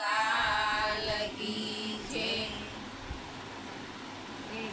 લાલ કી જય.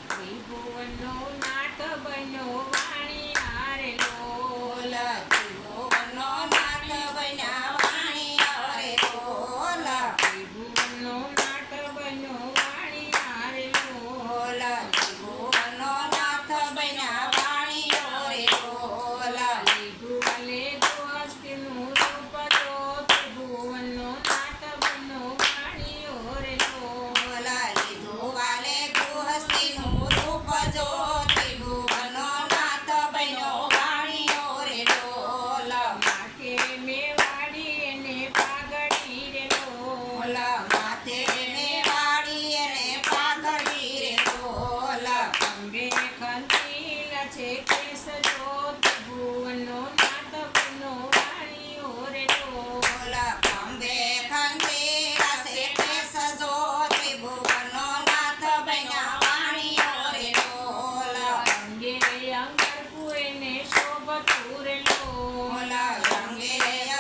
ત્રિભુવનનો નાથ બન્યો વાણિયા રે લોલ. ત્રિભુવનનો નાથ બન્યા વાણિયા રે લોલ. ત્રિભુવનનો નાથ બન્યો વાણિયા રે લોલ. ત્રિભુવનનો નાથ બન્યા વાણિયો રે લોલ. લીધું વાલે ગોહસ્તીનું રૂપ જો ત્રિભુવનનો નાથ બન્યો વાણિયો રે લોલ. લીધું વાલે ગૃહસ્થીનું રૂપ જો ત્રિભુવનનો નાથ બન્યો વાણિયો રે લોલ. માથે મેવાડી એને પાઘડી રે લોલ. માથે મેવાડી એને પાઘડી રે લોલ. અંબે ખંતીલ છે કેસ જો ત્રિભુવનનો નાથ બન્યો વાણિયો રે લોલ. અંબે ખંડેરા સે કેસ જો ત્રિભુવનનો નાથ બન્યા વાણિયો રે લોલ. અંગે અંગરકુ એને શોભતું રે લોલ. રંગે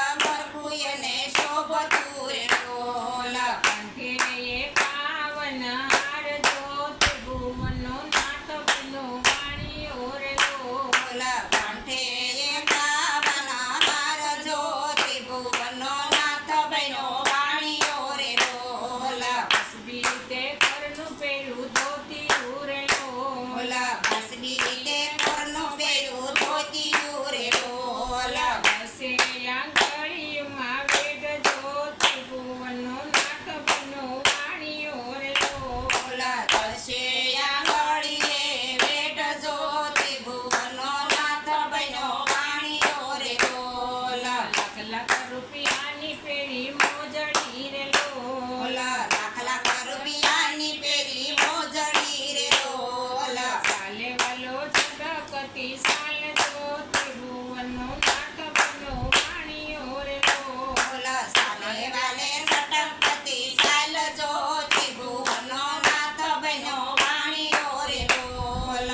અમરકું એને શોભતું રે લોલ. કંઠે એકાવન હાર જો ત્રિભુવનનો નાથ બન્યો વાણિયો રે લોલ. કંઠે એકાવન હાર જો ત્રિભુવનનો નાથ બન્યો વાણિયો રે લોલ. તસબી તે કરનું પહેર્યું ધોતિયું રે લોલ. હસબી રીતે ઘરનું પહેર્યું ધોતિયું રે લોલ. દસે આંગળીમાં વેઢ જો ત્રિભુવનનો નાથ બન્યો વાણિયો રે લોલ. તળશે આંગળીએ વેઢ જો ત્રિભુવનનો નાથ બન્યો વાણિયો રે લોલ. લાખ લાખ રૂપિયાની પેરી મોજડી રે લોલ. લાખ લાખ રૂપિયાની પેરી મોજડી રે લોલ. સાલે વાલો જગકતી સાલ જો ત્રિભુવનનો નાથ બન્યો વાણિયો રે લોલ. સાલે વાલે સટકતી ચાલ જો ત્રિભુવનનો નાથ બન્યો વાણિયો રે લોલ.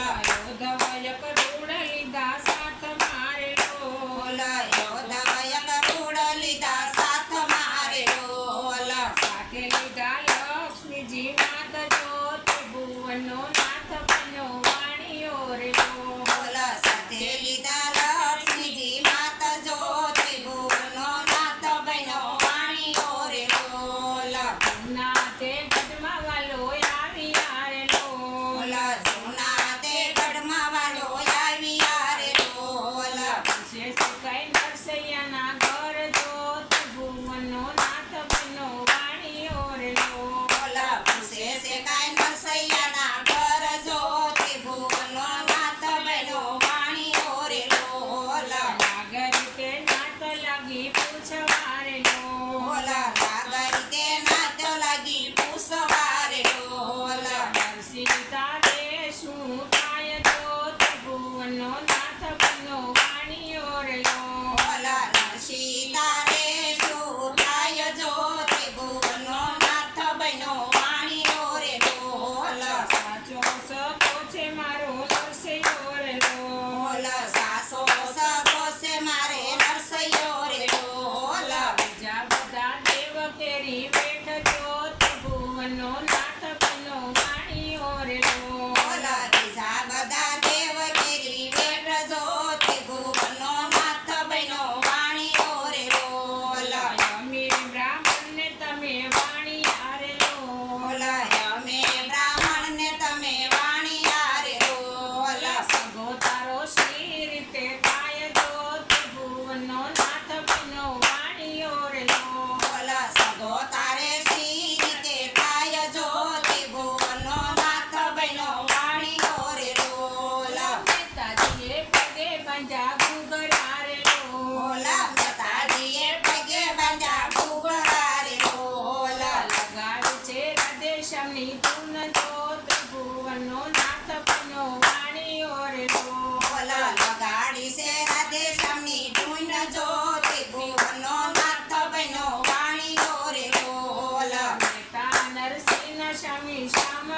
યોધવય કરોડ લીધા સાથ મારે લોલ. યોધવય કરોડ લીધા સાથ મારે લોલ. સાથે લીધા લક્ષ્મીજી માત જો ત્રિભુવનનો નાથ બન્યો વાણિયો રે લોલ. સાથે લીધા લક્ષ્મીજી માત જો ત્રિભુવનનો નાથ બન્યો વાણિયો રે લોલ. નાથે ગઢમાં વાલો આવ્યા રે લોલ. જૂના તે ગઢમાં વાલો આવ્યા રે લોલ. વિશેષ કઈ નરસૈયાના ઘર જો ત્રિભુવનનો નાથ બન્યો વાણિયો રે લોલ. પૂછે છે કાંઈ નરસૈયાના ઘર જો ત્રિભુવનનો નાથ બન્યો વાણિયો રે લોલ. નાગરિકે નાથ લાગી પૂછવા રે લોલ. નાગરિકે નાથ લાગી પૂછવા રે લોલ. સીતા રે શું થાય જો ત્રિભુવનનો નાથ બન્યો વાણિયો રે લોલ. સીતા રે શું થાય જો ત્રિભુવનનો નાથ બન્યો વાણિયો રે લોલ. સાચો સકો છે મારો નરસૈયો રે લોલ. સાસો સગો છે મારે નરસૈયો રે લોલ. બીજા બધા દેવ કેરી બેઠ જો ત્રિભુવનનો નાથ બન્યો વાણિયો રે લોલ. બીજા બધા દેવ કેરી વેઠ જો ત્રિભુવનનો નાથ બન્યો વાણિયો રે લોલ. અમીર બ્રાહ્મણને તમે વાણિયા રે લોલ. અમે બ્રાહ્મણને તમે વાણિયા રે લોલ. સગો તારો શ્રી રીતે થાય જો ત્રિભુવનનો નાથ બન્યો વાણિયો રે લોલ. સગો તારે સી રીતે થાય જો ત્રિભુવનનો નાથ બન્યો વાણિયો રે લોલ. પિતાજીએ પગે બાંધ્યા ઘૂઘરા રે લોલ. માતાજીએ પગે બાંધ્યા ઘૂઘરા રે લોલ. લગાડ છે રાધેશ્યામની ધૂન જો ત્રિભુવનનો નાથ બન્યો વાણિયો રે લોલ. લગાડી છે રાધેશ્યામની ધૂન જો ત્રિભુવનનો નાથ બન્યો વાણિયો રે લોલ. મહેતા નરસિંહ સ્વામી શ્યામ